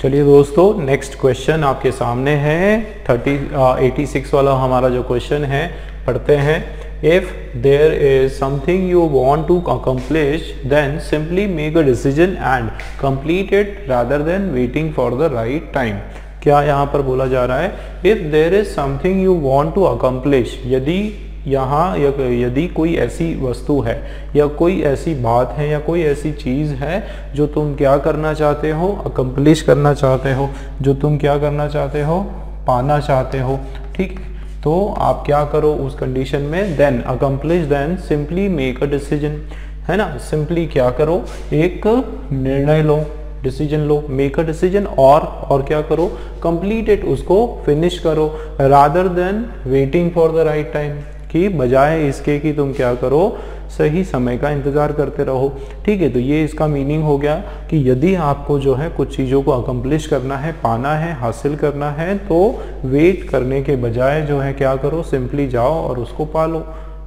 चलिए दोस्तों, next question आपके सामने है 86 वाला हमारा जो क्वेश्चन है, पढ़ते हैं। If there is something you want to accomplish then simply make a decision and complete it rather than waiting for the right time. क्या यहाँ पर बोला जा रहा है? If there is something you want to accomplish, यदि कोई ऐसी वस्तु है या कोई ऐसी बात है या कोई ऐसी चीज़ है जो तुम क्या करना चाहते हो, अकम्प्लिश करना चाहते हो, जो तुम क्या करना चाहते हो, पाना चाहते हो, ठीक। तो आप क्या करो उस कंडीशन में? Then accomplish, then simply make a decision, है ना। सिंपली क्या करो? एक निर्णय लो, डिसीजन लो, मेक अ डिसीजन, और क्या करो? कंप्लीट इट, उसको फिनिश करो, rather than waiting for the right time, कि बजाय इसके कि तुम क्या करो, सही समय का इंतज़ार करते रहो, ठीक है। तो ये इसका मीनिंग हो गया कि यदि आपको जो है कुछ चीज़ों को अकम्प्लिश करना है, पाना है, हासिल करना है, तो वेट करने के बजाय जो है क्या करो, सिंपली जाओ और उसको पालो,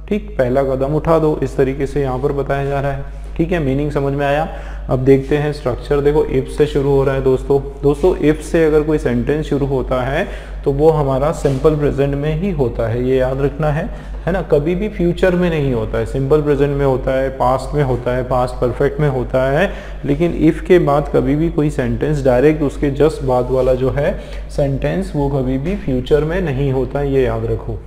ठीक। पहला कदम उठा दो, इस तरीके से यहाँ पर बताया जा रहा है, ठीक है। मीनिंग समझ में आया? अब देखते हैं स्ट्रक्चर। देखो, इफ से शुरू हो रहा है दोस्तों इफ से अगर कोई सेंटेंस शुरू होता है तो वो हमारा सिंपल प्रेजेंट में ही होता है, ये याद रखना है ना। कभी भी फ्यूचर में नहीं होता है, सिंपल प्रेजेंट में होता है, पास्ट में होता है, पास्ट परफेक्ट में होता है। लेकिन इफ के बाद कभी भी कोई सेंटेंस डायरेक्ट उसके जस्ट बाद वाला जो है सेंटेंस, वो कभी भी फ्यूचर में नहीं होता, ये याद रखो।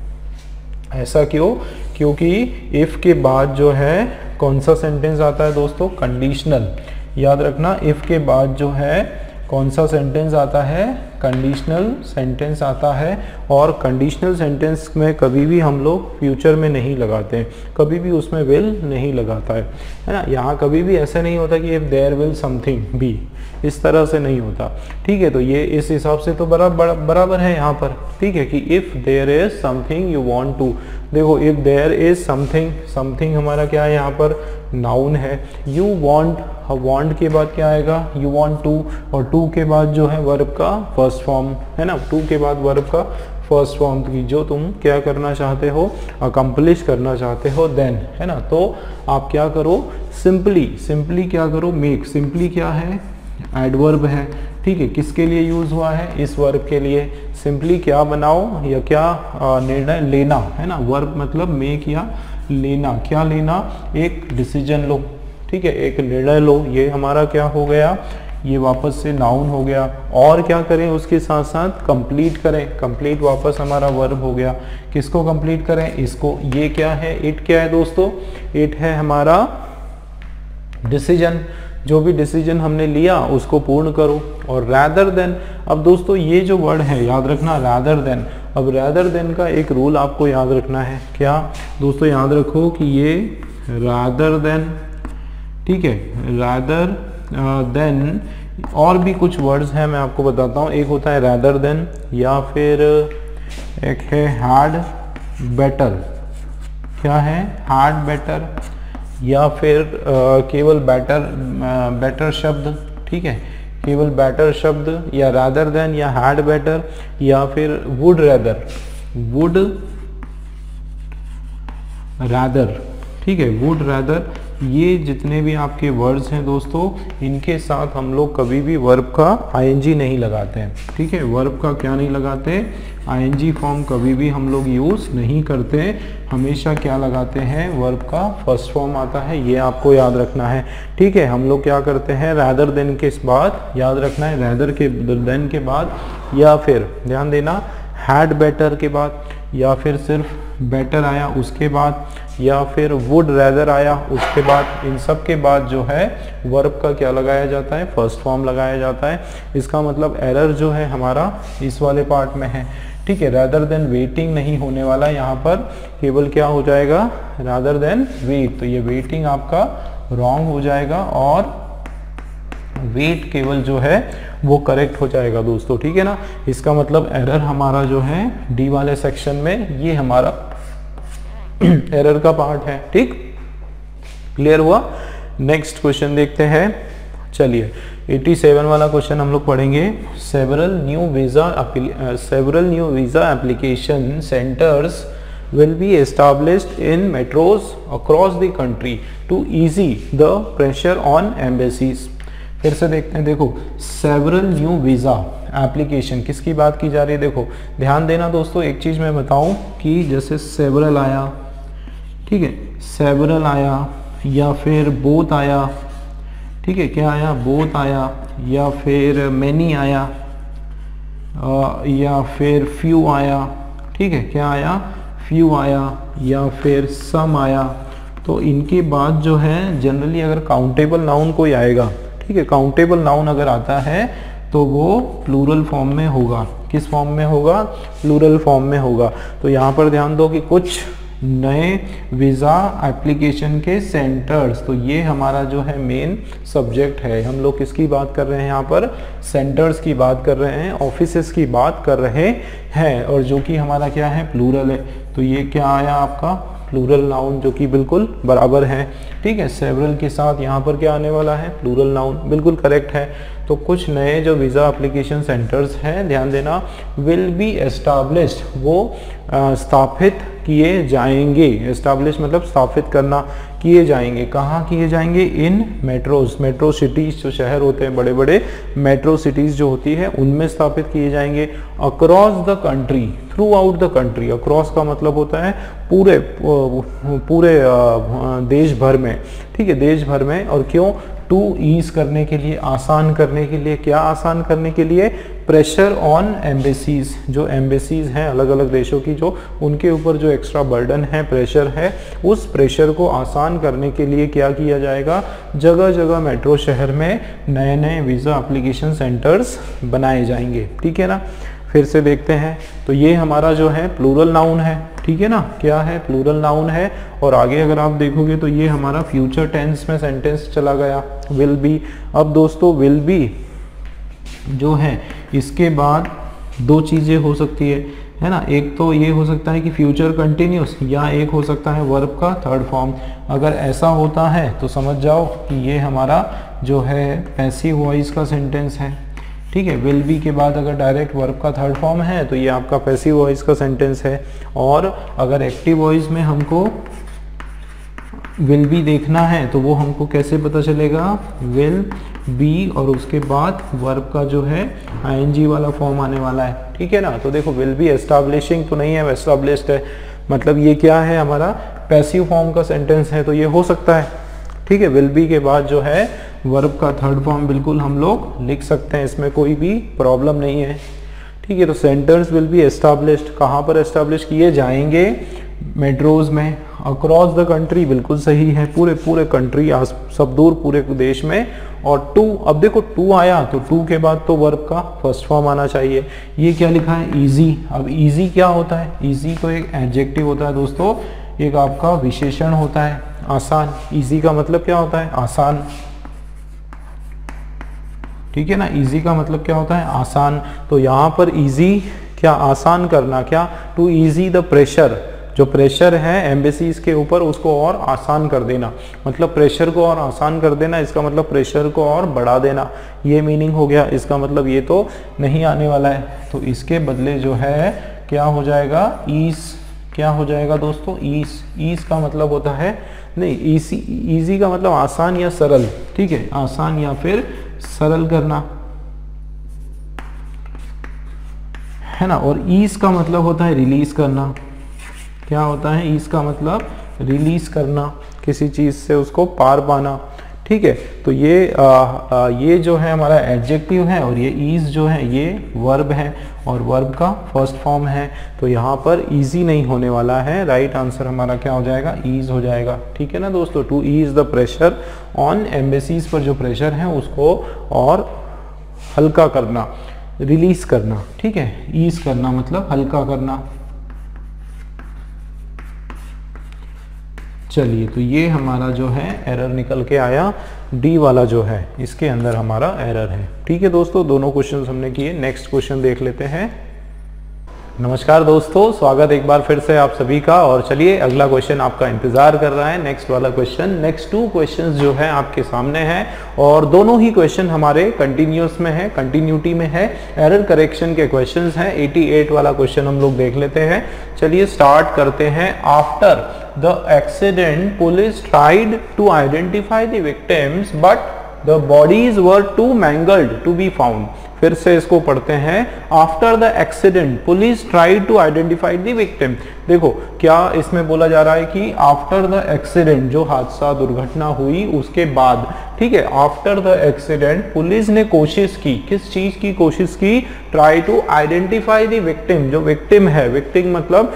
ऐसा क्यों? क्योंकि इफ के बाद जो है कौन सा सेंटेंस आता है दोस्तों? कंडीशनल। याद रखना, इफ के बाद जो है कौन सा सेंटेंस आता है? कंडीशनल सेंटेंस आता है। और कंडीशनल सेंटेंस में कभी भी हम लोग फ्यूचर में नहीं लगाते हैं, कभी भी उसमें विल नहीं लगाता है ना। यहाँ कभी भी ऐसा नहीं होता कि if there will something be, इस तरह से नहीं होता, ठीक है। तो ये इस हिसाब से तो बराबर है यहाँ पर, ठीक है, कि if there is something you want to. देखो, if there is something, something हमारा क्या है यहाँ पर? नाउन है। यू वांट के बाद क्या आएगा? यू वांट टू, और टू के बाद जो है वर्ब का फर्स्ट फॉर्म, है ना। टू के बाद वर्ब का फर्स्ट फॉर्म की जो तुम क्या करना चाहते हो, अकम्प्लिश करना चाहते हो, देन, है ना। तो आप क्या करो? सिंपली क्या करो? मेक। सिंपली क्या है? एडवर्ब है, ठीक है। किसके लिए यूज हुआ है? इस वर्ब के लिए। सिंपली क्या बनाओ या क्या निर्णय लेना, है ना। वर्ब मतलब मेक या लेना। क्या लेना? एक डिसीजन लो, ठीक है, एक निर्णय लो। ये हमारा क्या हो गया? ये वापस से नाउन हो गया। और क्या करें उसके साथ साथ? कंप्लीट करें। कंप्लीट वापस हमारा वर्ब हो गया। किसको कंप्लीट करें? इसको। ये क्या है? इट क्या है दोस्तों? इट है हमारा डिसीजन। जो भी डिसीजन हमने लिया उसको पूर्ण करो। और रैदर देन, अब दोस्तों ये जो वर्ड है याद रखना, रैदर देन। अब रैदर देन का एक रूल आपको याद रखना है। क्या दोस्तों? याद रखो कि ये रैदर देन, ठीक है, रैदर देन और भी कुछ वर्ड्स हैं, मैं आपको बताता हूँ। एक होता है रैदर देन, या फिर एक है हैड बेटर। क्या है? हैड बेटर, या फिर केवल बेटर शब्द, ठीक है, केवल बेटर शब्द, या रादर देन, या हैड बेटर, या फिर वुड रैदर, ठीक है, वुड रैदर। ये जितने भी आपके वर्ड्स हैं दोस्तों, इनके साथ हम लोग कभी भी वर्ब का आईएनजी नहीं लगाते हैं, ठीक है। वर्ब का क्या नहीं लगाते? आईएनजी फॉर्म कभी भी हम लोग यूज़ नहीं करते। हमेशा क्या लगाते हैं? वर्ब का फर्स्ट फॉर्म आता है, ये आपको याद रखना है, ठीक है। हम लोग क्या करते हैं? रैदर देन के बाद याद रखना है, रैदर के देन के बाद, या फिर ध्यान देना हैड बेटर के बाद, या फिर सिर्फ बेटर आया उसके बाद, या फिर वुड रैदर आया उसके बाद। इन सब के बाद जो है वर्ब का क्या लगाया जाता है? फर्स्ट फॉर्म लगाया जाता है। इसका मतलब एरर जो है हमारा इस वाले पार्ट में है, ठीक है। रैदर देन वेटिंग नहीं होने वाला यहाँ पर, केवल क्या हो जाएगा? Rather than wait. तो ये वेटिंग आपका रॉन्ग हो जाएगा और वेट केवल जो है वो करेक्ट हो जाएगा दोस्तों, ठीक है ना। इसका मतलब एरर हमारा जो है डी वाले सेक्शन में, ये हमारा एरर का पार्ट है, ठीक। क्लियर हुआ? नेक्स्ट क्वेश्चन देखते हैं। चलिए 87 वाला क्वेश्चन हम लोग पढ़ेंगे। Several new visa application centres will be established in metros across the country to ease the pressure on embassies। फिर से देखते हैं, देखो सेवरल न्यू वीज़ा एप्लीकेशन, किसकी बात की जा रही है? देखो ध्यान देना दोस्तों, एक चीज़ मैं बताऊं कि जैसे सेवरल आया, ठीक है, सेवरल आया या फिर बोथ आया, ठीक है, क्या आया? बोथ आया, या फिर मैनी आया, या फिर फ्यू आया, ठीक है, क्या आया? फ्यू आया, या फिर सम आया। तो इनके बाद जो है जनरली अगर काउंटेबल नाउन कोई आएगा, ठीक है, काउंटेबल नाउन अगर आता है तो वो प्लूरल फॉर्म में होगा। किस फॉर्म में होगा? प्लूरल फॉर्म में होगा। तो यहाँ पर ध्यान दो कि कुछ नए वीज़ा एप्लीकेशन के सेंटर्स, तो ये हमारा जो है मेन सब्जेक्ट है। हम लोग किसकी बात कर रहे हैं यहाँ पर? सेंटर्स की बात कर रहे हैं, ऑफिसेस की बात कर रहे हैं, और जो कि हमारा क्या है? प्लूरल है। तो ये क्या आया आपका? प्लूरल नाउन, जो कि बिल्कुल बराबर है, ठीक है। सेवरल के साथ यहाँ पर क्या आने वाला है? प्लूरल नाउन, बिल्कुल करेक्ट है। तो कुछ नए जो वीज़ा एप्लीकेशन सेंटर्स हैं, ध्यान देना, विल बी एस्टाब्लिश्ड, वो स्थापित किए जाएंगे। एस्टाब्लिश मतलब स्थापित करना, किए जाएंगे। कहाँ किए जाएंगे? इन मेट्रोज, मेट्रो सिटीज जो शहर होते हैं, बड़े बड़े मेट्रो सिटीज जो होती है, उनमें स्थापित किए जाएंगे। Across the country, through out the country, across का मतलब होता है पूरे पूरे देश भर में, ठीक है, देश भर में। और क्यों? टू ईज करने के लिए, आसान करने के लिए। क्या आसान करने के लिए? प्रेशर ऑन एम्बेसीज, जो एम्बेसीज हैं अलग अलग देशों की, जो उनके ऊपर जो एक्स्ट्रा बर्डन है, प्रेशर है, उस प्रेशर को आसान करने के लिए क्या किया जाएगा? जगह जगह मेट्रो शहर में नए नए वीज़ा एप्लीकेशन सेंटर्स बनाए जाएंगे, ठीक है ना। फिर से देखते हैं, तो ये हमारा जो है प्लूरल नाउन है, ठीक है ना, क्या है? प्लूरल नाउन है। और आगे अगर आप देखोगे तो ये हमारा फ्यूचर टेंस में सेंटेंस चला गया, विल बी। अब दोस्तों विल बी जो है, इसके बाद दो चीज़ें हो सकती है ना। एक तो ये हो सकता है कि फ्यूचर कंटिन्यूस, या एक हो सकता है वर्ब का थर्ड फॉर्म। अगर ऐसा होता है तो समझ जाओ कि ये हमारा जो है पैसिव वॉइस का सेंटेंस है, ठीक है। विल बी के बाद अगर डायरेक्ट वर्ब का थर्ड फॉर्म है तो ये आपका पैसिव वॉइस का सेंटेंस है। और अगर एक्टिव वॉइस में हमको विल बी देखना है तो वो हमको कैसे पता चलेगा? विल बी और उसके बाद वर्ब का जो है आईएनजी वाला फॉर्म आने वाला है, ठीक है ना। तो देखो विल बी एस्टैब्लिशिंग तो नहीं है, एस्टैब्लिश्ड है, मतलब ये क्या है? हमारा पैसिव फॉर्म का सेंटेंस है, तो ये हो सकता है, ठीक है। विल बी के बाद जो है वर्ब का थर्ड फॉर्म बिल्कुल हम लोग लिख सकते हैं, इसमें कोई भी प्रॉब्लम नहीं है, ठीक है। तो सेंटर्स विल बी एस्टैब्लिश्ड, कहाँ पर एस्टैब्लिश किए जाएंगे? मेट्रोज में। अक्रॉस द कंट्री बिल्कुल सही है, पूरे पूरे कंट्री, सब दूर पूरे देश में। और टू, अब देखो टू आया तो टू के बाद तो वर्ब का फर्स्ट फॉर्म आना चाहिए। ये क्या लिखा है? इजी। अब इजी क्या होता है? इजी तो एक एडजेक्टिव होता है दोस्तों, एक आपका विशेषण होता है, आसान। इजी का मतलब क्या होता है? आसान, ठीक है ना। इजी का मतलब क्या होता है? आसान। तो यहाँ पर इजी क्या? आसान करना, क्या? टू इजी द प्रेशर, जो प्रेशर है एम्बेसीज के ऊपर उसको और आसान कर देना, मतलब प्रेशर को और आसान कर देना, इसका मतलब प्रेशर को और बढ़ा देना, ये मीनिंग हो गया। इसका मतलब ये तो नहीं आने वाला है, तो इसके बदले जो है क्या हो जाएगा? ईज। क्या हो जाएगा दोस्तों? ईज। ईज का मतलब होता है, नहीं, इजी का मतलब आसान या सरल, ठीक है, आसान या फिर सरल करना, है ना। और ईज का मतलब होता है रिलीज करना। क्या होता है? ईज का मतलब रिलीज करना, किसी चीज से उसको पार पाना, ठीक है। तो ये जो है हमारा एडजेक्टिव है, और ये ईज जो है ये वर्ब है, और वर्ब का फर्स्ट फॉर्म है। तो यहाँ पर इजी नहीं होने वाला है, राइट आंसर हमारा क्या हो जाएगा? ईज हो जाएगा, ठीक है ना दोस्तों। To ease the pressure on embassies पर जो प्रेशर है उसको और हल्का करना, रिलीज करना, ठीक है। ईज करना मतलब हल्का करना। चलिए, तो ये हमारा जो है एरर निकल के आया, डी वाला जो है इसके अंदर हमारा एरर है, ठीक है दोस्तों। दोनों क्वेश्चन हमने किए, नेक्स्ट क्वेश्चन देख लेते हैं। नमस्कार दोस्तों, स्वागत एक बार फिर से आप सभी का। और चलिए अगला क्वेश्चन आपका इंतजार कर रहा है, नेक्स्ट वाला क्वेश्चन। नेक्स्ट टू क्वेश्चंस जो है आपके सामने हैं, और दोनों ही क्वेश्चन हमारे कंटिन्यूस में है, कंटिन्यूटी में है, एरर करेक्शन के क्वेश्चंस हैं। 88 वाला क्वेश्चन हम लोग देख लेते हैं। चलिए स्टार्ट करते हैं। After the accident police tried to identify the victims but the bodies were too mangled to be found. फिर से इसको पढ़ते हैं। After the accident police tried to identify the victim. देखो क्या इसमें बोला जा रहा है कि आफ्टर द एक्सीडेंट, जो हादसा दुर्घटना हुई उसके बाद, ठीक है, आफ्टर द एक्सीडेंट पुलिस ने कोशिश की, किस चीज की कोशिश की? Try to identify the victim. जो विक्टिम है, विक्टिम मतलब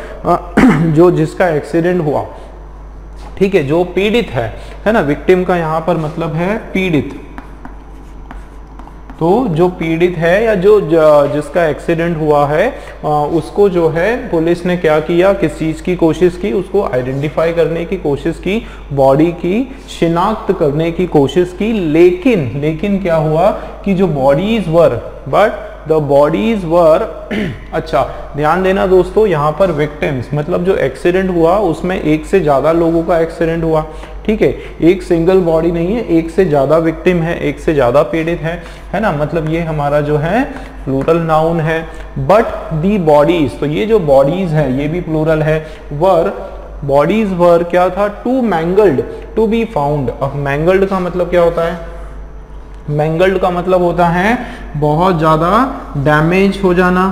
जो जिसका एक्सीडेंट हुआ, ठीक है, जो पीड़ित है ना, विक्टिम का यहाँ पर मतलब है पीड़ित। तो जो पीड़ित है या जो जिसका एक्सीडेंट हुआ है उसको जो है पुलिस ने क्या किया, किस चीज की कोशिश की? उसको आइडेंटिफाई करने की कोशिश की, बॉडी की शिनाख्त करने की कोशिश की। लेकिन क्या हुआ कि जो bodies were, but the bodies वर अच्छा ध्यान देना दोस्तों, यहाँ पर विक्टिम्स मतलब जो एक्सीडेंट हुआ उसमें एक से ज्यादा लोगों का एक्सीडेंट हुआ, ठीक है, एक सिंगल बॉडी नहीं है, एक से ज्यादा विक्टिम है, एक से ज्यादा पीड़ित है ना, मतलब ये हमारा जो है प्लूरल नाउन है। बट दी बॉडीज, तो ये जो बॉडीज है ये भी प्लूरल है। वर, बॉडीज वर क्या था? Too mangled to be found. अब मैंगल्ड का मतलब क्या होता है? मैंगल्ड का मतलब होता है बहुत ज्यादा डैमेज हो जाना,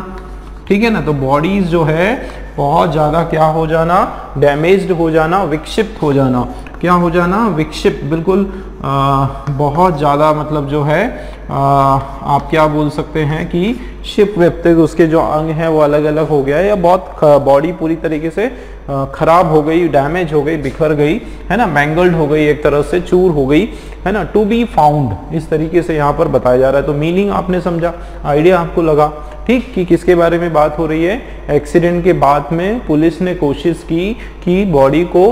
ठीक है ना। तो बॉडीज जो है बहुत ज्यादा क्या हो जाना? डैमेज्ड हो जाना, विक्षिप्त हो जाना। क्या हो जाना? विक्षिप्त, बिल्कुल बहुत ज़्यादा, मतलब जो है आप क्या बोल सकते हैं कि शिप वेप तक उसके जो अंग हैं वो अलग अलग हो गया है, या बहुत बॉडी पूरी तरीके से खराब हो गई, डैमेज हो गई, बिखर गई, है ना, मैंगल्ड हो गई, एक तरह से चूर हो गई, है ना। टू बी फाउंड इस तरीके से यहाँ पर बताया जा रहा है। तो मीनिंग आपने समझा, आइडिया आपको लगा, ठीक, कि किसके बारे में बात हो रही है? एक्सीडेंट के बाद में पुलिस ने कोशिश की कि बॉडी को,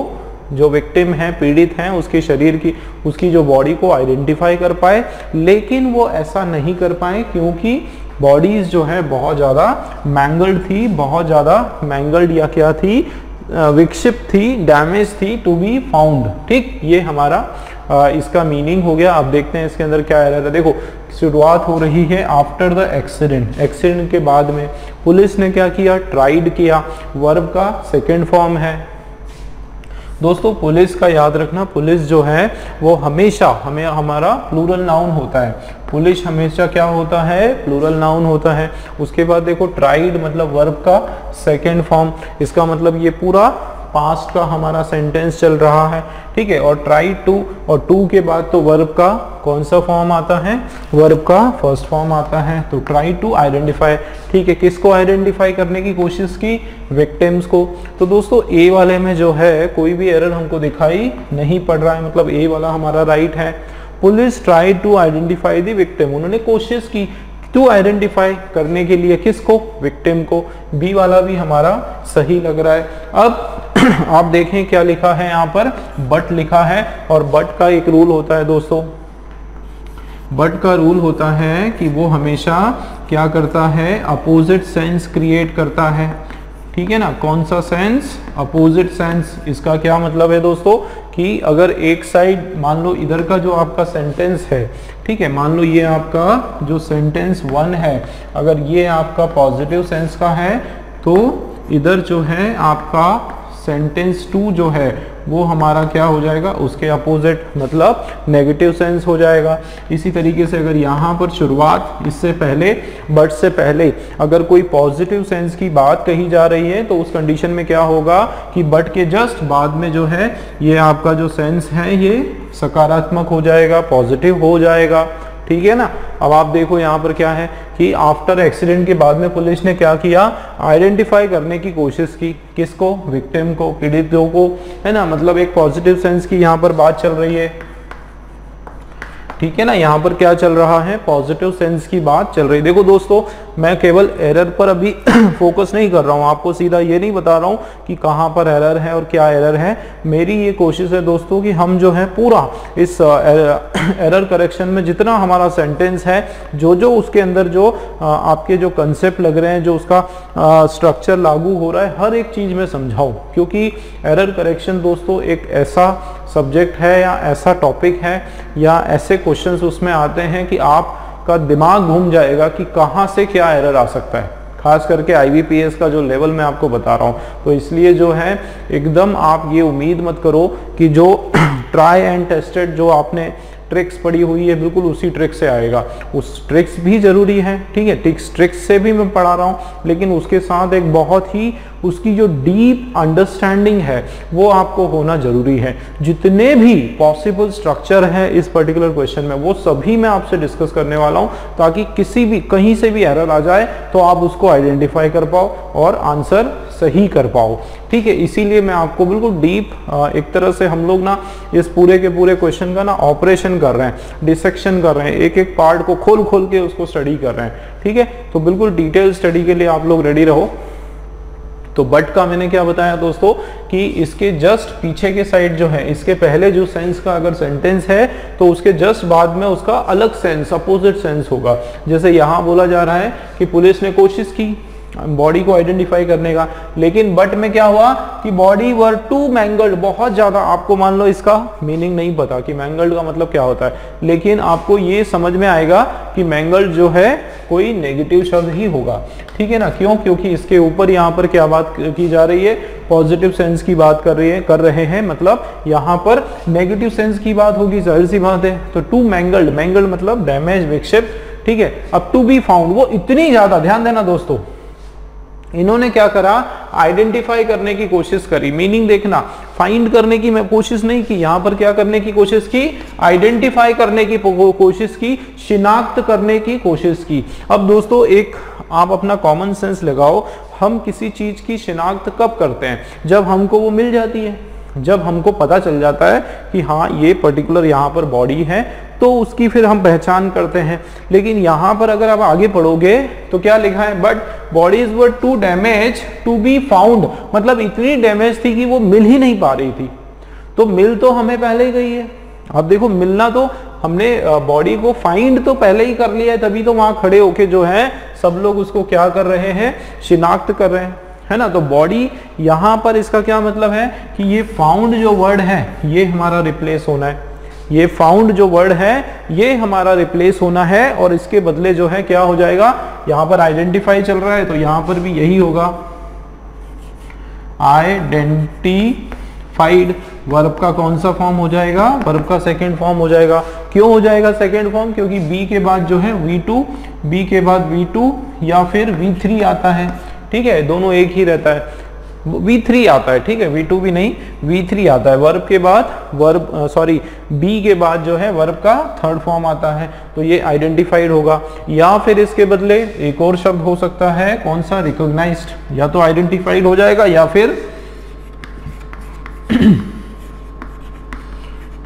जो विक्टिम है, पीड़ित हैं, उसके शरीर की, उसकी जो बॉडी को आइडेंटिफाई कर पाए, लेकिन वो ऐसा नहीं कर पाए क्योंकि बॉडीज जो है बहुत ज़्यादा मैंगल्ड थी, बहुत ज़्यादा मैंगल्ड या क्या थी? विक्षिप्त थी, डैमेज थी, टू बी फाउंड, ठीक। ये हमारा इसका मीनिंग हो गया। अब देखते हैं इसके अंदर क्या एरर है। देखो शुरुआत हो रही है आफ्टर द एक्सीडेंट, एक्सीडेंट के बाद में पुलिस ने क्या किया? ट्राइड किया, वर्ब का सेकेंड फॉर्म है दोस्तों। पुलिस का याद रखना, पुलिस जो है वो हमेशा हमारा प्लूरल नाउन होता है। पुलिस हमेशा क्या होता है? प्लूरल नाउन होता है। उसके बाद देखो ट्राइड मतलब वर्ब का सेकेंड फॉर्म, इसका मतलब ये पूरा पास्ट का हमारा सेंटेंस चल रहा है, ठीक है। और ट्राई टू, और टू के बाद तो वर्ब का कौन सा फॉर्म आता है? वर्ब का फर्स्ट फॉर्म आता है। तो ट्राई टू आइडेंटिफाई, ठीक है, किसको आइडेंटिफाई करने की कोशिश की? विक्टिम्स को। तो दोस्तों ए वाले में जो है कोई भी एरर हमको दिखाई नहीं पड़ रहा है, मतलब ए वाला हमारा राइट है। Police try to identify the victim, उन्होंने कोशिश की टू आइडेंटिफाई करने के लिए, किसको? विक्टिम को। बी वाला भी हमारा सही लग रहा है। अब आप देखें क्या लिखा है यहाँ पर? बट लिखा है, और बट का एक रूल होता है दोस्तों, बट का रूल होता है कि वो हमेशा क्या करता है? अपोजिट सेंस क्रिएट करता है, ठीक है ना। कौन सा सेंस? Opposite sense. इसका क्या मतलब है दोस्तों कि अगर एक साइड, मान लो इधर का जो आपका सेंटेंस है, ठीक है, मान लो ये आपका जो सेंटेंस 1 है, अगर ये आपका पॉजिटिव सेंस का है तो इधर जो है आपका सेंटेंस 2 जो है वो हमारा क्या हो जाएगा? उसके अपोजिट, मतलब नेगेटिव सेंस हो जाएगा। इसी तरीके से अगर यहाँ पर शुरुआत इससे पहले, बट से पहले अगर कोई पॉजिटिव सेंस की बात कही जा रही है तो उस कंडीशन में क्या होगा कि बट के जस्ट बाद में जो है ये आपका जो सेंस है ये सकारात्मक हो जाएगा, पॉजिटिव हो जाएगा, ठीक है ना। अब आप देखो यहाँ पर क्या है कि आफ्टर एक्सीडेंट के बाद में पुलिस ने क्या किया? आइडेंटिफाई करने की कोशिश की, किसको? विक्टिम को, पीड़ितों को, है ना। मतलब एक पॉजिटिव सेंस की यहाँ पर बात चल रही है, ठीक है ना। यहाँ पर क्या चल रहा है? पॉजिटिव सेंस की बात चल रही है। देखो दोस्तों मैं केवल एरर पर अभी फोकस नहीं कर रहा हूँ, आपको सीधा ये नहीं बता रहा हूँ कि कहाँ पर एरर है और क्या एरर है। मेरी ये कोशिश है दोस्तों कि हम जो है पूरा इस एरर करेक्शन में जितना हमारा सेंटेंस है, जो जो उसके अंदर जो आपके जो कंसेप्ट लग रहे हैं, जो उसका स्ट्रक्चर लागू हो रहा है, हर एक चीज़ में समझाऊँ, क्योंकि एरर करेक्शन दोस्तों एक ऐसा सब्जेक्ट है या ऐसा टॉपिक है या ऐसे क्वेश्चंस उसमें आते हैं कि आपका दिमाग घूम जाएगा कि कहाँ से क्या एरर आ सकता है, खास करके IBPS का जो लेवल मैं आपको बता रहा हूँ। तो इसलिए जो है एकदम आप ये उम्मीद मत करो कि जो ट्राई एंड टेस्टेड जो आपने ट्रिक्स पड़ी हुई है, बिल्कुल उसी ट्रिक से आएगा। उस ट्रिक्स भी जरूरी है, ठीक है, ट्रिक्स से भी मैं पढ़ा रहा हूँ, लेकिन उसके साथ एक बहुत ही उसकी जो डीप अंडरस्टैंडिंग है वो आपको होना जरूरी है। जितने भी पॉसिबल स्ट्रक्चर है इस पर्टिकुलर क्वेश्चन में वो सभी मैं आपसे डिस्कस करने वाला हूं, ताकि किसी भी कहीं से भी एरर आ जाए तो आप उसको आइडेंटिफाई कर पाओ और आंसर सही कर पाओ, ठीक है। इसीलिए मैं आपको बिल्कुल डीप एक तरह से हम लोग ना इस पूरे के पूरे क्वेश्चन का ना ऑपरेशन कर रहे हैं, डिसेक्शन कर रहे हैं, एक एक पार्ट को खोल खोल के उसको स्टडी कर रहे हैं, ठीक है। तो बिल्कुल डिटेल स्टडी के लिए आप लोग रेडी रहो। तो बट का मैंने क्या बताया दोस्तों कि इसके जस्ट पीछे के साइड जो है, इसके पहले जो सेंस का अगर सेंटेंस है तो उसके जस्ट बाद में उसका अलग सेंस, अपोजिट सेंस होगा। जैसे यहां बोला जा रहा है कि पुलिस ने कोशिश की बॉडी को आइडेंटिफाई करने का, लेकिन बट में क्या हुआ कि बॉडी वर टू मैंगल्ड, बहुत ज्यादा। आपको मान लो इसका मीनिंग नहीं पता कि मैंगल्ड का मतलब क्या होता है, लेकिन आपको ये समझ में आएगा कि मैंगल्ड जो है कोई नेगेटिव शब्द ही होगा, ठीक है ना। क्यों? क्योंकि इसके ऊपर यहाँ पर क्या बात की जा रही है, पॉजिटिव सेंस की बात कर रहे हैं, मतलब यहाँ पर नेगेटिव सेंस की बात होगी, जाहिर सी बात है। तो टू मैंगल्ड, मैंगल्ड मतलब डैमेज, विक्षिप्त, ठीक है। अब टू बी फाउंड, वो इतनी ज्यादा, ध्यान देना दोस्तों, इन्होंने क्या करा, आइडेंटिफाई करने की कोशिश करी। मीनिंग देखना, फाइंड करने की मैं कोशिश नहीं की, यहां पर क्या करने की कोशिश की, आइडेंटिफाई करने की कोशिश की, शिनाख्त करने की कोशिश की। अब दोस्तों एक आप अपना कॉमन सेंस लगाओ, हम किसी चीज की शिनाख्त कब करते हैं, जब हमको वो मिल जाती है, जब हमको पता चल जाता है कि हाँ ये पर्टिकुलर यहाँ पर बॉडी है, तो उसकी फिर हम पहचान करते हैं। लेकिन यहाँ पर अगर आप आगे पढ़ोगे तो क्या लिखा है, but bodies were too damage to be found, मतलब इतनी डैमेज थी कि वो मिल ही नहीं पा रही थी। तो मिल तो हमें पहले ही गई है। अब देखो, मिलना तो हमने बॉडी को फाइंड तो पहले ही कर लिया है, तभी तो वहां खड़े होके जो है सब लोग उसको क्या कर रहे हैं, शिनाख्त कर रहे हैं, है ना। तो बॉडी यहां पर इसका क्या मतलब है कि ये फाउंड जो वर्ड है ये हमारा रिप्लेस होना है, ये फाउंड जो वर्ड है ये हमारा रिप्लेस होना है, और इसके बदले जो है क्या हो जाएगा, यहां पर आइडेंटिफाई चल रहा है तो यहां पर भी यही होगा, आइडेंटिफाइड। वर्ब का कौन सा फॉर्म हो जाएगा, वर्ब का सेकंड फॉर्म हो जाएगा। क्यों हो जाएगा सेकंड फॉर्म, क्योंकि बी के बाद जो है V2, बी के बाद V2 या फिर V3 आता है, ठीक है, दोनों एक ही रहता है, V3 आता है, ठीक है, V2 भी नहीं, V3 आता है। वर्ब के बाद बी के बाद जो है वर्ब का थर्ड फॉर्म आता है, तो ये आइडेंटिफाइड होगा। या फिर इसके बदले एक और शब्द हो सकता है, कौन सा, रिकॉग्नाइज्ड। या तो आइडेंटिफाइड हो जाएगा या फिर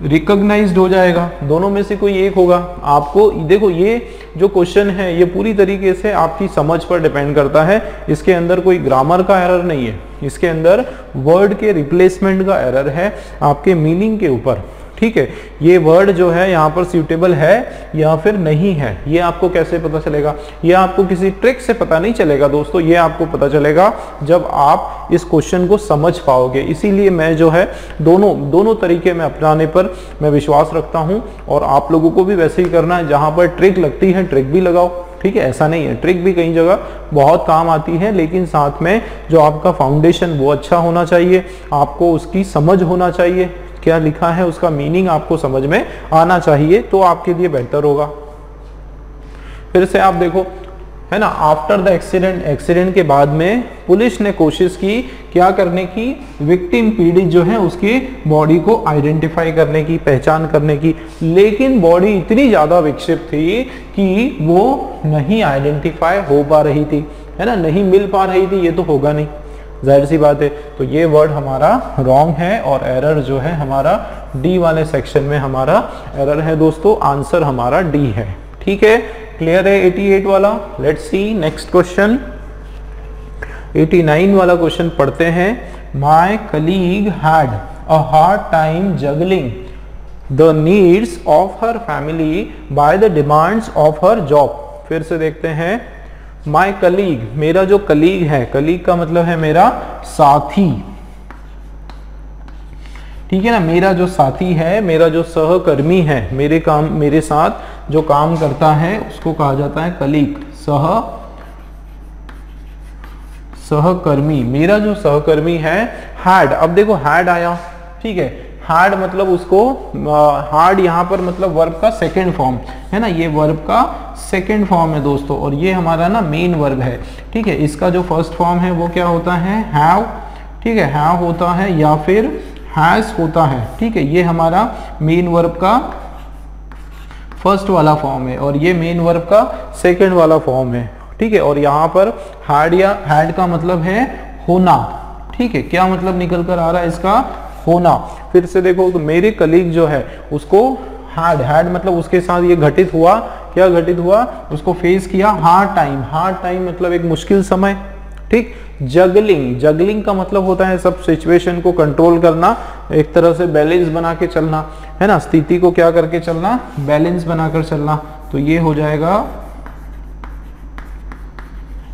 रिकॉग्नाइज्ड हो जाएगा, दोनों में से कोई एक होगा। आपको देखो ये जो क्वेश्चन है ये पूरी तरीके से आपकी समझ पर डिपेंड करता है, इसके अंदर कोई ग्रामर का एरर नहीं है, इसके अंदर वर्ड के रिप्लेसमेंट का एरर है आपके मीनिंग के ऊपर, ठीक है। ये वर्ड जो है यहाँ पर सूटेबल है या फिर नहीं है, ये आपको कैसे पता चलेगा, ये आपको किसी ट्रिक से पता नहीं चलेगा दोस्तों, ये आपको पता चलेगा जब आप इस क्वेश्चन को समझ पाओगे। इसीलिए मैं जो है दोनों तरीके में अपनाने पर मैं विश्वास रखता हूँ, और आप लोगों को भी वैसे ही करना है। जहाँ पर ट्रिक लगती है ट्रिक भी लगाओ, ठीक है, ऐसा नहीं है, ट्रिक भी कई जगह बहुत काम आती है, लेकिन साथ में जो आपका फाउंडेशन वो अच्छा होना चाहिए, आपको उसकी समझ होना चाहिए, क्या लिखा है उसका मीनिंग आपको समझ में आना चाहिए, तो आपके लिए बेहतर होगा। फिर से आप देखो, है ना, आफ्टर द एक्सीडेंट के बाद में पुलिस ने कोशिश की क्या करने की, विक्टिम पीड़ित जो है उसकी बॉडी को आइडेंटिफाई करने की, पहचान करने की, लेकिन बॉडी इतनी ज्यादा विक्षिप्त थी कि वो नहीं आइडेंटिफाई हो पा रही थी, है ना, नहीं मिल पा रही थी, ये तो होगा नहीं, जाहिर सी बात है। तो ये वर्ड हमारा रॉन्ग है, और एरर जो है हमारा डी वाले सेक्शन में हमारा एरर है दोस्तों, आंसर हमारा डी है, ठीक है। क्लियर है 88 वाला। लेट्स सी नेक्स्ट क्वेश्चन, 89 वाला क्वेश्चन पढ़ते हैं। My colleague had a hard time juggling the needs of her family by the demands of her job. फिर से देखते हैं, माय कलीग, मेरा जो कलीग है, कलीग का मतलब है मेरा साथी, ठीक है ना, मेरा जो साथी है, मेरा जो सहकर्मी है, मेरे साथ जो काम करता है उसको कहा जाता है कलीग, सहकर्मी। मेरा जो सहकर्मी है, हैड, अब देखो हैड आया, ठीक है, हैड मतलब उसको हैड यहाँ पर मतलब वर्ब का सेकेंड फॉर्म है ना, ये वर्ब का सेकेंड फॉर्म है दोस्तों, और ये हमारा ना मेन वर्ब है। ठीक है, इसका जो फर्स्ट फॉर्म है वो क्या होता है, हैव। ठीक है, हैव होता है या फिर हैज होता है। ठीक है, ये हमारा मेन वर्ब का फर्स्ट वाला फॉर्म है और ये मेन वर्ब का सेकेंड वाला फॉर्म है। ठीक है, और यहाँ पर हैड या हैड का मतलब है होना। ठीक है, क्या मतलब निकल कर आ रहा है इसका, होना। फिर से देखो तो मेरे कलीग जो है उसको हैड मतलब उसके साथ ये घटित हुआ, क्या घटित हुआ, उसको फेस किया हार्ड टाइम मतलब एक मुश्किल समय। ठीक, जगलिंग का मतलब होता है सब सिचुएशन को कंट्रोल करना, एक तरह से बैलेंस बना के चलना, है ना, स्थिति को क्या करके चलना, बैलेंस बनाकर चलना। तो ये हो जाएगा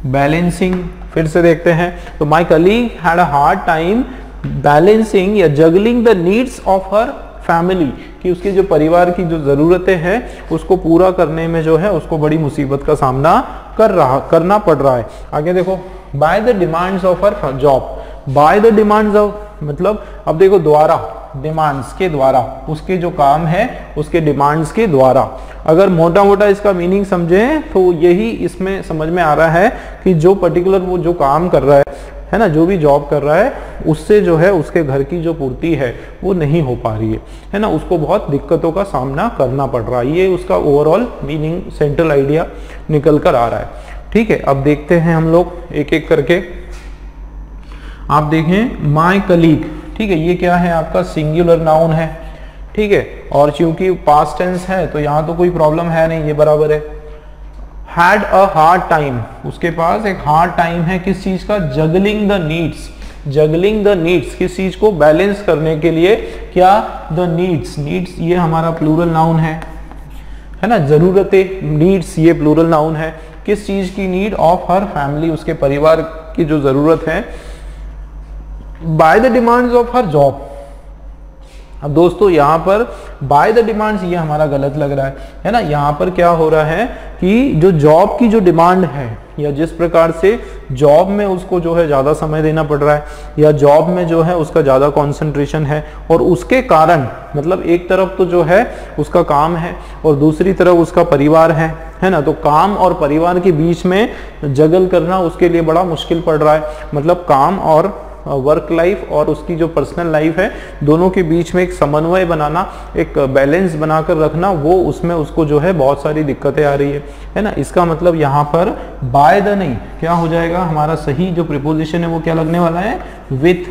बैलेंसिंग। फिर से देखते हैं, तो my colleague had a hard time balancing या juggling the needs of her family, कि उसके जो परिवार की जो ज़रूरतें हैं उसको पूरा करने में जो है उसको बड़ी मुसीबत का सामना करना पड़ रहा है। आगे देखो, by the demands of her job, by the demands of मतलब अब देखो द्वारा, डिमांड्स के द्वारा, उसके जो काम है उसके डिमांड्स के द्वारा। अगर मोटा मोटा इसका मीनिंग समझें तो यही इसमें समझ में आ रहा है कि जो पर्टिकुलर वो जो काम कर रहा है ना, जो भी जॉब कर रहा है उससे जो है उसके घर की जो पूर्ति है वो नहीं हो पा रही है ना, उसको बहुत दिक्कतों का सामना करना पड़ रहा है। ये उसका ओवरऑल मीनिंग, सेंट्रल आइडिया निकल कर आ रहा है। ठीक है, अब देखते हैं हम लोग एक एक करके। आप देखें माय कलीग, ठीक है, ये क्या है आपका सिंगुलर नाउन है। ठीक है, और चूंकि पास्ट टेंस है तो यहाँ तो कोई प्रॉब्लम है नहीं, ये बराबर है। हैड अ हार्ड टाइम, उसके पास एक हार्ड टाइम है, किस चीज का, juggling the needs, juggling the needs, किस चीज को बैलेंस करने के लिए, क्या, द नीड्स, नीड्स ये हमारा प्लूरल नाउन है ना, जरूरतें, नीड्स ये प्लूरल नाउन है, किस चीज की, नीड ऑफ हर फैमिली, उसके परिवार की जो जरूरत है, by the demands of her job. अब दोस्तों यहाँ पर बाय द डिमांड्स ये हमारा गलत लग रहा है ना, यहाँ पर क्या हो रहा है कि जो जॉब की जो डिमांड है या जिस प्रकार से जॉब में उसको जो है ज़्यादा समय देना पड़ रहा है या जॉब में जो है उसका ज़्यादा कंसंट्रेशन है और उसके कारण मतलब एक तरफ तो जो है उसका काम है और दूसरी तरफ उसका परिवार है ना, तो काम और परिवार के बीच में जगल करना उसके लिए बड़ा मुश्किल पड़ रहा है। मतलब काम और वर्क लाइफ और उसकी जो पर्सनल लाइफ है दोनों के बीच में एक समन्वय बनाना, एक बैलेंस बनाकर रखना, वो उसमें उसको जो है बहुत सारी दिक्कतें आ रही है ना। इसका मतलब यहाँ पर बाय द नहीं, क्या हो जाएगा, हमारा सही जो प्रीपोजिशन है वो क्या लगने वाला है, विथ।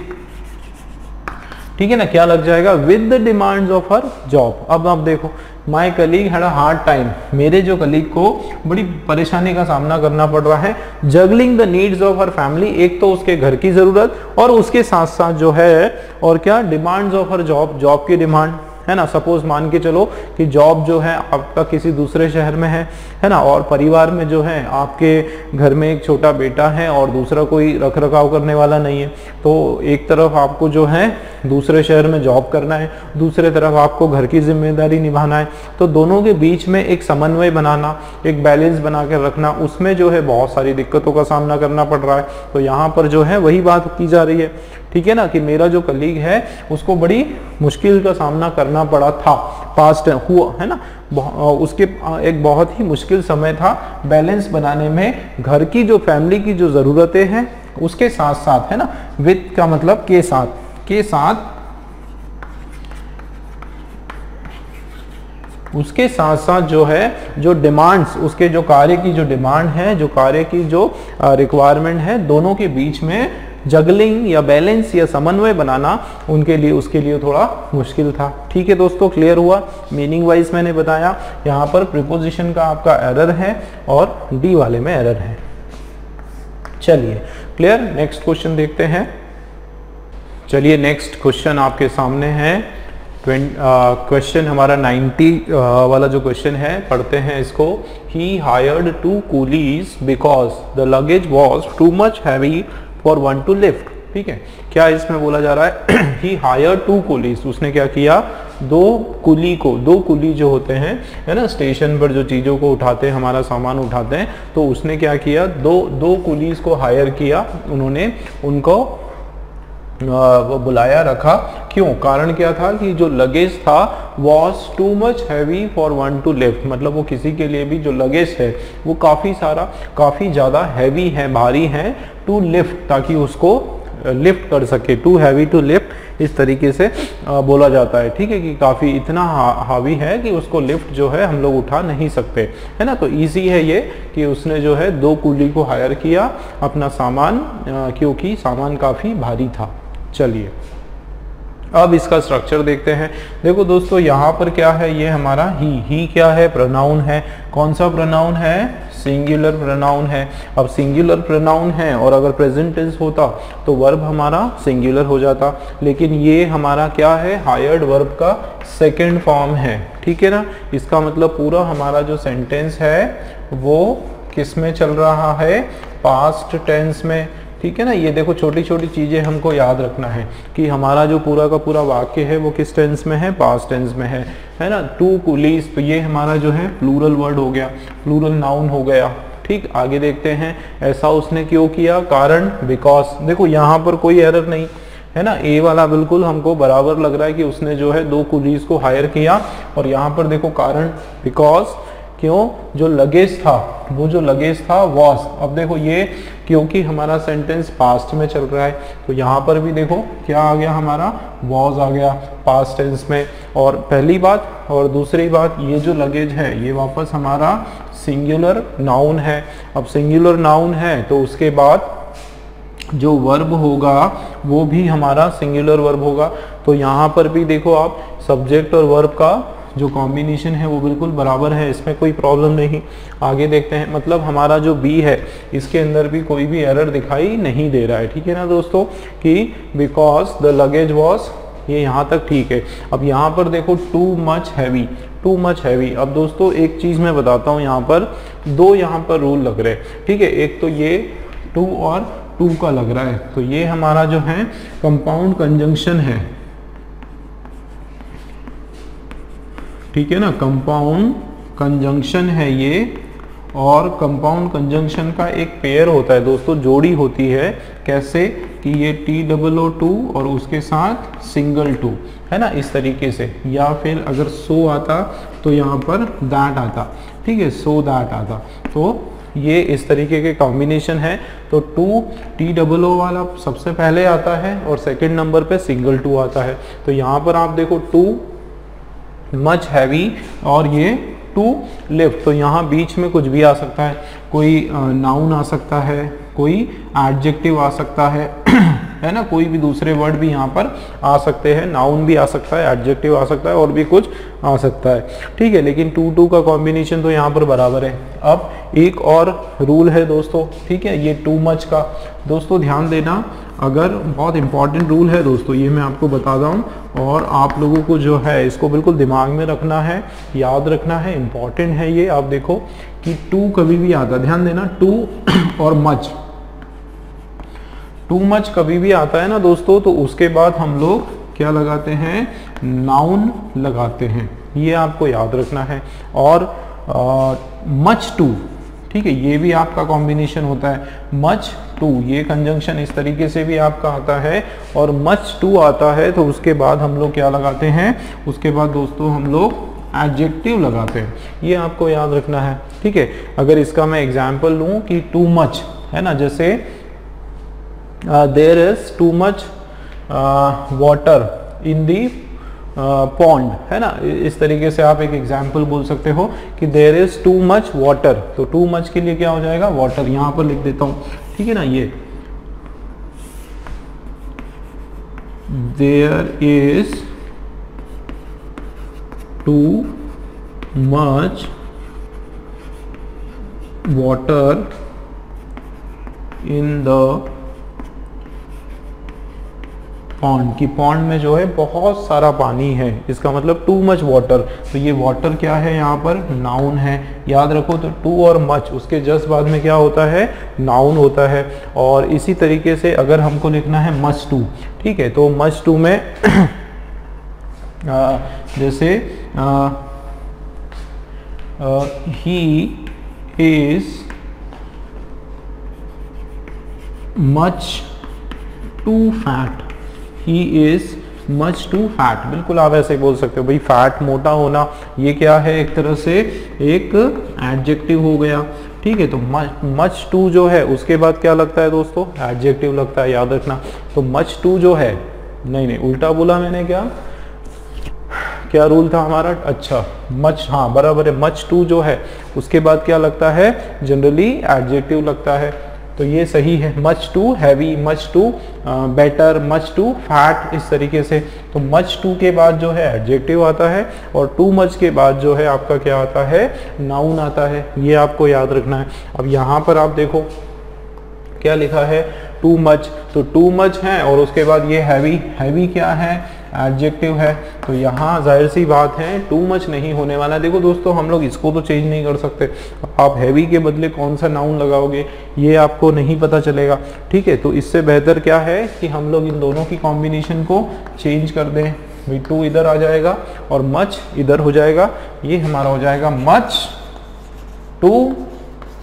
ठीक है ना, क्या लग जाएगा, with the demands of her job. अब आप देखो, my colleague had a hard time, मेरे जो कलीग को बड़ी परेशानी का सामना करना पड़ रहा है, juggling the needs of her family, एक तो उसके घर की जरूरत और उसके साथ साथ जो है और क्या, demands of her job, job की डिमांड है ना। सपोज मान के चलो कि जॉब जो है आपका किसी दूसरे शहर में है ना, और परिवार में जो है आपके घर में एक छोटा बेटा है और दूसरा कोई रख रखाव करने वाला नहीं है, तो एक तरफ आपको जो है दूसरे शहर में जॉब करना है, दूसरे तरफ आपको घर की जिम्मेदारी निभाना है, तो दोनों के बीच में एक समन्वय बनाना, एक बैलेंस बना के रखना, उसमें जो है बहुत सारी दिक्कतों का सामना करना पड़ रहा है। तो यहाँ पर जो है वही बात की जा रही है, ठीक है ना, कि मेरा जो कलीग है उसको बड़ी मुश्किल का सामना करना पड़ा था, पास्ट हुआ है ना, उसके एक बहुत ही मुश्किल समय था बैलेंस बनाने में, घर की जो फैमिली की जो ज़रूरतें हैं उसके साथ साथ, है ना, विद का मतलब के साथ उसके साथ साथ जो है जो डिमांड्स, उसके जो कार्य की जो डिमांड है, जो कार्य की जो रिक्वायरमेंट है, दोनों के बीच में जगलिंग या बैलेंस या समन्वय बनाना उनके लिए, उसके लिए थोड़ा मुश्किल था। ठीक है दोस्तों, क्लियर हुआ। मीनिंग वाइज मैंने बताया, यहाँ पर प्रीपोजिशन का आपका एरर है और डी वाले में एरर है। चलिए क्लियर, नेक्स्ट क्वेश्चन देखते हैं। चलिए नेक्स्ट क्वेश्चन आपके सामने है, क्वेश्चन हमारा 90 वाला जो क्वेश्चन है, पढ़ते हैं इसको। ही hired 2 Coolidge because the luggage was too much heavy for one to lift. ठीक है, क्या इसमें बोला जा रहा है, ही हायर्ड 2 कूलीज, उसने क्या किया, 2 कुली जो होते हैं, है ना, स्टेशन पर जो चीज़ों को उठाते हैं, हमारा सामान उठाते हैं, तो उसने क्या किया, दो कुलीज को हायर किया उन्होंने, उनको बुलाया रखा। क्यों? कारण क्या था कि जो लगेज था was too much heavy for one to lift, मतलब वो किसी के लिए भी जो लगेज है वो काफ़ी ज़्यादा हैवी है, भारी है, टू लिफ्ट, ताकि उसको लिफ्ट कर सके, टू हैवी टू लिफ्ट, इस तरीके से बोला जाता है। ठीक है, कि काफ़ी इतना हावी है कि उसको लिफ्ट जो है हम लोग उठा नहीं सकते, है ना। तो इजी है ये कि उसने जो है 2 कूली को हायर किया अपना सामान, क्योंकि सामान काफ़ी भारी था। चलिए अब इसका स्ट्रक्चर देखते हैं। देखो दोस्तों, यहाँ पर क्या है, ये हमारा ही क्या है, प्रोनाउन है। कौन सा प्रोनाउन है? सिंगुलर प्रोनाउन है। अब सिंगुलर प्रोनाउन है और अगर प्रेजेंट टेंस होता तो वर्ब हमारा सिंगुलर हो जाता, लेकिन ये हमारा क्या है, हायर्ड वर्ब का सेकंड फॉर्म है। ठीक है ना। इसका मतलब पूरा हमारा जो सेंटेंस है वो किस में चल रहा है? पास्ट टेंस में। ठीक है ना। ये देखो छोटी छोटी चीज़ें हमको याद रखना है कि हमारा जो पूरा का पूरा वाक्य है वो किस टेंस में है? पास्ट टेंस में है ना। 2 कूलीज, तो ये हमारा जो है प्लूरल वर्ड हो गया, प्लूरल नाउन हो गया। ठीक, आगे देखते हैं। ऐसा उसने क्यों किया? कारण, बिकॉज। देखो यहाँ पर कोई एरर नहीं है ना, ए वाला बिल्कुल हमको बराबर लग रहा है कि उसने जो है 2 कूलीज को हायर किया। और यहाँ पर देखो कारण, बिकॉज। क्यों? जो लगेज था, वो जो लगेज था वॉज। अब देखो ये क्योंकि हमारा सेंटेंस पास्ट में चल रहा है तो यहाँ पर भी देखो क्या आ गया, हमारा वॉज आ गया पास्ट टेंस में। और पहली बात, और दूसरी बात, ये जो लगेज है ये वापस हमारा सिंगुलर नाउन है। अब सिंगुलर नाउन है तो उसके बाद जो वर्ब होगा वो भी हमारा सिंगुलर वर्ब होगा। तो यहाँ पर भी देखो आप, सब्जेक्ट और वर्ब का जो कॉम्बिनेशन है वो बिल्कुल बराबर है, इसमें कोई प्रॉब्लम नहीं। आगे देखते हैं। मतलब हमारा जो बी है इसके अंदर भी कोई भी एरर दिखाई नहीं दे रहा है। ठीक है ना दोस्तों, कि बिकॉज द लगेज वॉज, ये यहाँ तक ठीक है। अब यहाँ पर देखो too much heavy, too much heavy. अब दोस्तों एक चीज़ मैं बताता हूँ, यहाँ पर 2 यहाँ पर रूल लग रहे हैं। ठीक है, एक तो ये 2 और 2 का लग रहा है, तो ये हमारा जो है कंपाउंड कंजंक्शन है। ठीक है ना, कंपाउंड कंजंक्शन है ये। और कंपाउंड कंजंक्शन का एक पेयर होता है दोस्तों, जोड़ी होती है। कैसे? कि ये TOO और उसके साथ सिंगल 2, है ना, इस तरीके से। या फिर अगर सो आता तो यहाँ पर दैट आता। ठीक है, सो दैट आता। तो ये इस तरीके के कॉम्बिनेशन है। तो 2 TOO वाला सबसे पहले आता है और सेकंड नंबर पे सिंगल 2 आता है। तो यहाँ पर आप देखो 2 मच हैवी और ये 2 लिफ्ट, तो यहाँ बीच में कुछ भी आ सकता है। कोई नाउन आ सकता है, कोई एडजेक्टिव आ सकता है है ना, कोई भी दूसरे वर्ड भी यहाँ पर आ सकते हैं। नाउन भी आ सकता है, एडजेक्टिव आ सकता है और भी कुछ आ सकता है। ठीक है, लेकिन 2 का कॉम्बिनेशन तो यहाँ पर बराबर है। अब एक और रूल है दोस्तों, ठीक है, ये टू मच का। दोस्तों ध्यान देना, अगर बहुत इंपॉर्टेंट रूल है दोस्तों, ये मैं आपको बता रहा हूँ और आप लोगों को जो है इसको बिल्कुल दिमाग में रखना है, याद रखना है, इंपॉर्टेंट है ये। आप देखो कि 2 कभी भी आता है, ध्यान देना, 2 और मच, टू मच कभी भी आता है ना दोस्तों, तो उसके बाद हम लोग क्या लगाते हैं? नाउन लगाते हैं, ये आपको याद रखना है। और मच टू, ठीक है, ये भी आपका कॉम्बिनेशन होता है। मच टू, ये कंजंक्शन इस तरीके से भी आपका आता है। और मच टू आता है तो उसके बाद हम लोग क्या लगाते हैं? उसके बाद दोस्तों हम लोग एडजेक्टिव लगाते हैं, ये आपको याद रखना है। ठीक है, अगर इसका मैं एग्जाम्पल लूँ कि टू मच है ना, जैसे there is too much water in the pond, है ना, इस तरीके से आप एक एग्जाम्पल बोल सकते हो कि there is too much water. तो टू मच के लिए क्या हो जाएगा? वाटर। यहां पर लिख देता हूं, ठीक है ना, ये there is too much water in the pond, की पॉन्ड में जो है बहुत सारा पानी है, इसका मतलब टू मच वाटर। तो ये वाटर क्या है? यहाँ पर नाउन है, याद रखो। तो टू और मच, उसके जस्ट बाद में क्या होता है? नाउन होता है। और इसी तरीके से अगर हमको लिखना है मच टू, ठीक है, तो मच टू में जैसे he is much too fat, he is much too fat. बिल्कुल आप ऐसे बोल सकते हो भाई, फैट मोटा होना ये क्या है, एक तरह से एक एडजेक्टिव हो गया। ठीक है, तो मच टू जो है उसके बाद क्या लगता है दोस्तों, एडजेक्टिव लगता है, याद रखना। तो मच टू जो है, नहीं उल्टा बोला मैंने, क्या रूल था हमारा, अच्छा मच, हाँ बराबर है, मच टू जो है उसके बाद क्या लगता है, जनरली एडजेक्टिव लगता है। तो ये सही है, much too heavy, much too better, much too fat, इस तरीके से। तो मच टू के बाद जो है एडजेक्टिव आता है और टू मच के बाद जो है आपका क्या आता है, नाउन आता है। ये आपको याद रखना है। अब यहाँ पर आप देखो क्या लिखा है, टू मच, तो टू मच है और उसके बाद ये हैवी, हैवी क्या है, एडजेक्टिव है। तो यहाँ जाहिर सी बात है टू मच नहीं होने वाला। देखो दोस्तों, हम लोग इसको तो चेंज नहीं कर सकते, आप हैवी के बदले कौन सा नाउन लगाओगे ये आपको नहीं पता चलेगा। ठीक है, तो इससे बेहतर क्या है कि हम लोग इन दोनों की कॉम्बिनेशन को चेंज कर दें। भाई टू इधर आ जाएगा और मच इधर हो जाएगा, ये हमारा हो जाएगा मच टू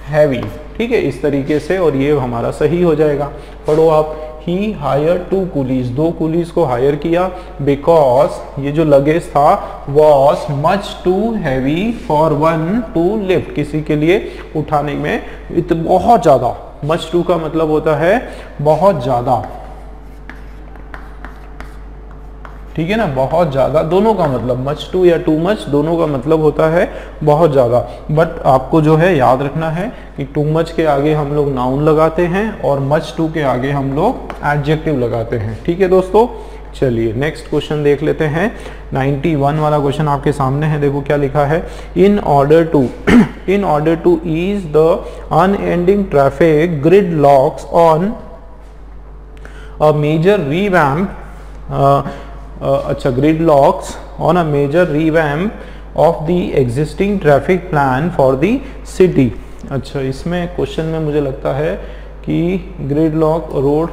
हैवी। ठीक है, इस तरीके से, और ये हमारा सही हो जाएगा। पढ़ो आप, ही हायर टू कुलीज, दो कुलीज को हायर किया, बिकॉज ये जो लगेज था was much too heavy for one to lift, किसी के लिए उठाने में बहुत ज्यादा। मच टू का मतलब होता है बहुत ज्यादा, ठीक है ना, बहुत ज्यादा, दोनों का मतलब, मच टू या टू मच दोनों का मतलब होता है बहुत ज्यादा। बट आपको जो है याद रखना है कि टू मच के आगे हम लोग नाउन लगाते हैं और मच टू के आगे हम लोग एडजेक्टिव लगाते हैं। ठीक है दोस्तों, चलिए नेक्स्ट क्वेश्चन देख लेते हैं। 91 वाला क्वेश्चन आपके सामने है, देखो क्या लिखा है, in order to ease the unending traffic gridlocks on a major revamp, अच्छा, gridlocks on a major revamp of the existing traffic plan for the city. अच्छा, इसमें क्वेश्चन में मुझे लगता है कि ग्रिड लॉक रोड,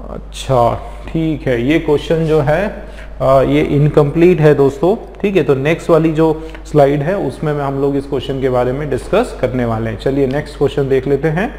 अच्छा ठीक है, ये क्वेश्चन जो है ये इनकम्प्लीट है दोस्तों। ठीक है, तो नेक्स्ट वाली जो स्लाइड है उसमें हम लोग इस क्वेश्चन के बारे में डिस्कस करने वाले हैं। चलिए नेक्स्ट क्वेश्चन देख लेते हैं।